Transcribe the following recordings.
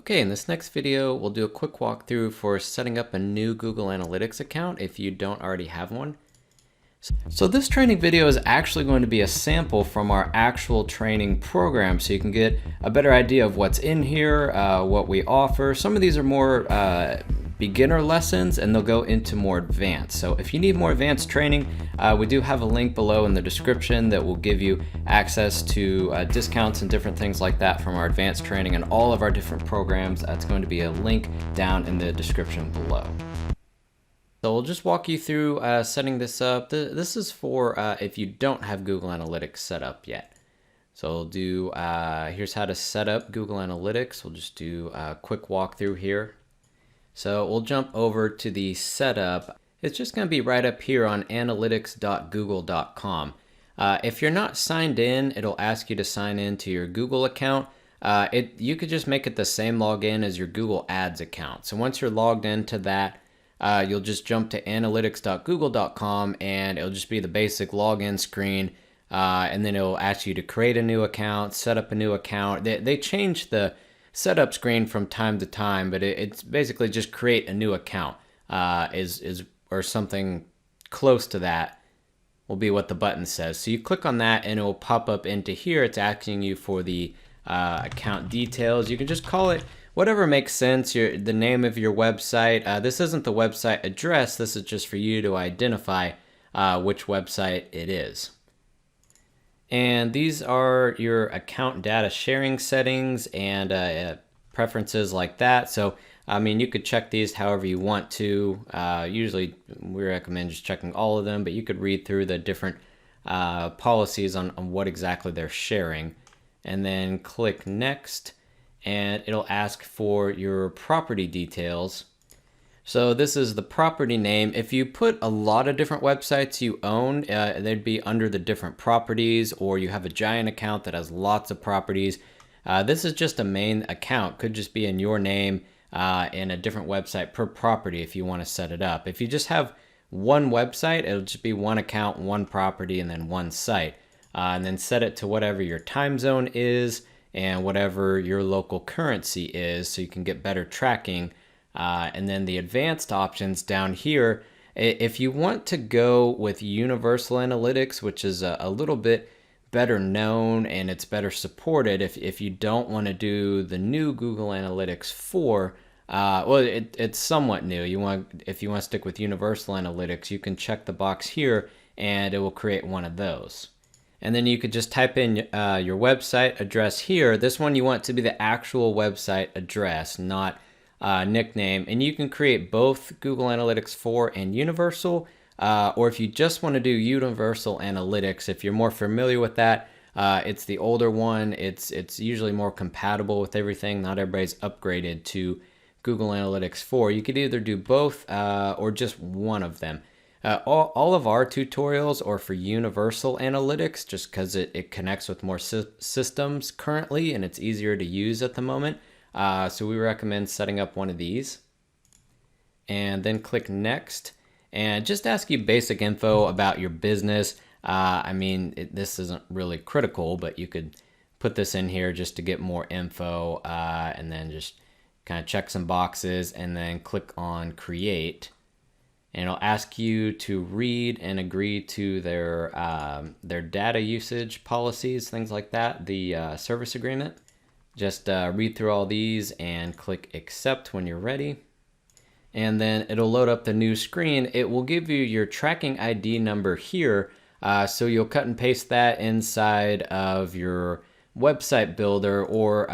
Okay, in this next video, we'll do a quick walkthrough for setting up a new Google Analytics account if you don't already have one. So this training video is actually going to be a sample from our actual training program, so you can get a better idea of what's in here, what we offer. Some of these are more beginner lessons and they'll go into more advanced. So if you need more advanced training, we do have a link below in the description that will give you access to discounts and different things like that from our advanced training and all of our different programs. That's going to be a link down in the description below. So we'll just walk you through setting this up. This is for if you don't have Google Analytics set up yet. So we'll do, here's how to set up Google Analytics. We'll just do a quick walkthrough here. So we'll jump over to the setup. It's just going to be right up here on analytics.google.com. If you're not signed in, it'll ask you to sign in to your Google account. You could just make it the same login as your Google Ads account. So once you're logged into that, you'll just jump to analytics.google.com and it'll just be the basic login screen. And then it'll ask you to create a new account, set up a new account. They change the setup screen from time to time, but it's basically just create a new account or something close to that will be what the button says. So you click on that and it will pop up into here. It's asking you for the account details. You can just call it whatever makes sense, the name of your website. This isn't the website address. This is just for you to identify which website it is. And these are your account data sharing settings and preferences like that. So, I mean, you could check these however you want to. Usually we recommend just checking all of them, but you could read through the different policies on what exactly they're sharing. And then click Next, and it'll ask for your property details. So this is the property name. If you put a lot of different websites you own, they'd be under the different properties, or you have a giant account that has lots of properties. This is just a main account. Could just be in your name in a different website per property if you want to set it up. If you just have one website, it'll just be one account, one property, and then one site. And then set it to whatever your time zone is and whatever your local currency is so you can get better tracking. And then the advanced options down here, if you want to go with Universal Analytics, which is a little bit better known and it's better supported, if you don't want to do the new Google Analytics 4, well, it's somewhat new. If you want to stick with Universal Analytics, you can check the box here and it will create one of those. And then you could just type in your website address here. This one you want to be the actual website address, not nickname. And you can create both Google Analytics 4 and Universal, or if you just want to do Universal Analytics, if you're more familiar with that, it's the older one. It's usually more compatible with everything. Not everybody's upgraded to Google Analytics 4. You could either do both or just one of them. All of our tutorials are for Universal Analytics just because it connects with more systems currently and it's easier to use at the moment. So we recommend setting up one of these. And then click Next. And just ask you basic info about your business. I mean, this isn't really critical, but you could put this in here just to get more info and then just kind of check some boxes and then click on Create. And it'll ask you to read and agree to their data usage policies, things like that, the service agreement. Just read through all these and click Accept when you're ready. And then it'll load up the new screen. It will give you your tracking ID number here. So you'll cut and paste that inside of your website builder, or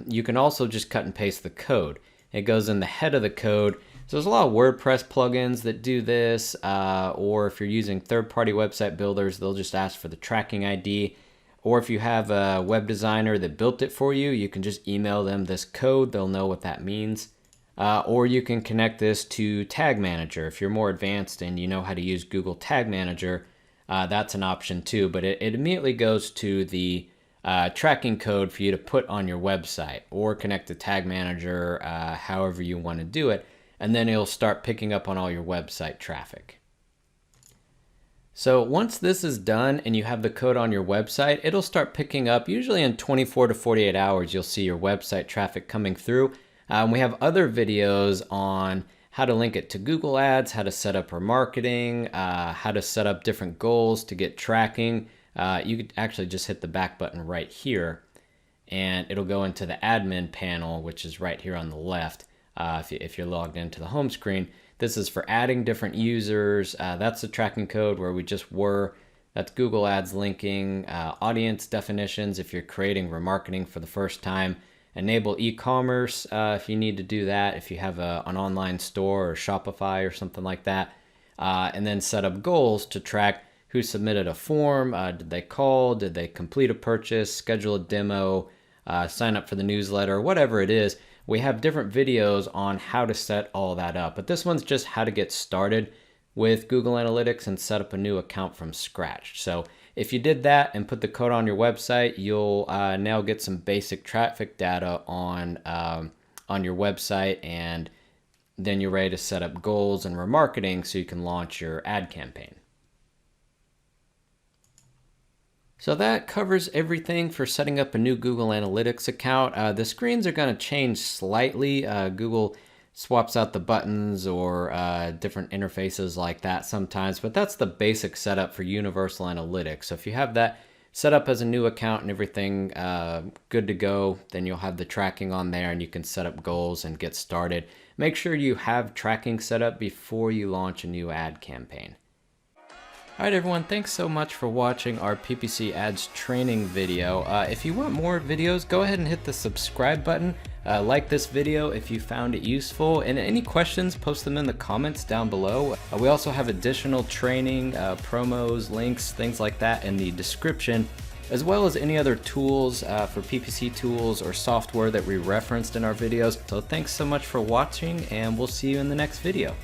you can also just cut and paste the code. It goes in the head of the code. So there's a lot of WordPress plugins that do this, or if you're using third-party website builders, they'll just ask for the tracking ID. Or if you have a web designer that built it for you, you can just email them this code. They'll know what that means. Or you can connect this to Tag Manager. If you're more advanced and you know how to use Google Tag Manager, that's an option too. But it immediately goes to the tracking code for you to put on your website, or connect to Tag Manager, however you want to do it. And then it'll start picking up on all your website traffic. So once this is done and you have the code on your website, it'll start picking up. Usually in 24 to 48 hours, you'll see your website traffic coming through. We have other videos on how to link it to Google Ads, how to set up remarketing, how to set up different goals to get tracking. You could actually just hit the back button right here, and it'll go into the admin panel, which is right here on the left. If you're logged into the home screen, this is for adding different users. That's the tracking code where we just were. That's Google Ads linking, audience definitions if you're creating remarketing for the first time. Enable e-commerce if you need to do that, if you have an online store or Shopify or something like that. And then set up goals to track who submitted a form, did they call, did they complete a purchase, schedule a demo, sign up for the newsletter, whatever it is. We have different videos on how to set all that up. But this one's just how to get started with Google Analytics and set up a new account from scratch. So if you did that and put the code on your website, you'll now get some basic traffic data on your website, and then you're ready to set up goals and remarketing so you can launch your ad campaign. So that covers everything for setting up a new Google Analytics account. The screens are going to change slightly. Google swaps out the buttons or different interfaces like that sometimes, but that's the basic setup for Universal Analytics. So if you have that set up as a new account and everything good to go, then you'll have the tracking on there and you can set up goals and get started. Make sure you have tracking set up before you launch a new ad campaign. All right, everyone, thanks so much for watching our PPC ads training video. If you want more videos, go ahead and hit the subscribe button. Like this video if you found it useful, and any questions, post them in the comments down below. We also have additional training, promos, links, things like that in the description, as well as any other tools for PPC tools or software that we referenced in our videos. So thanks so much for watching, and we'll see you in the next video.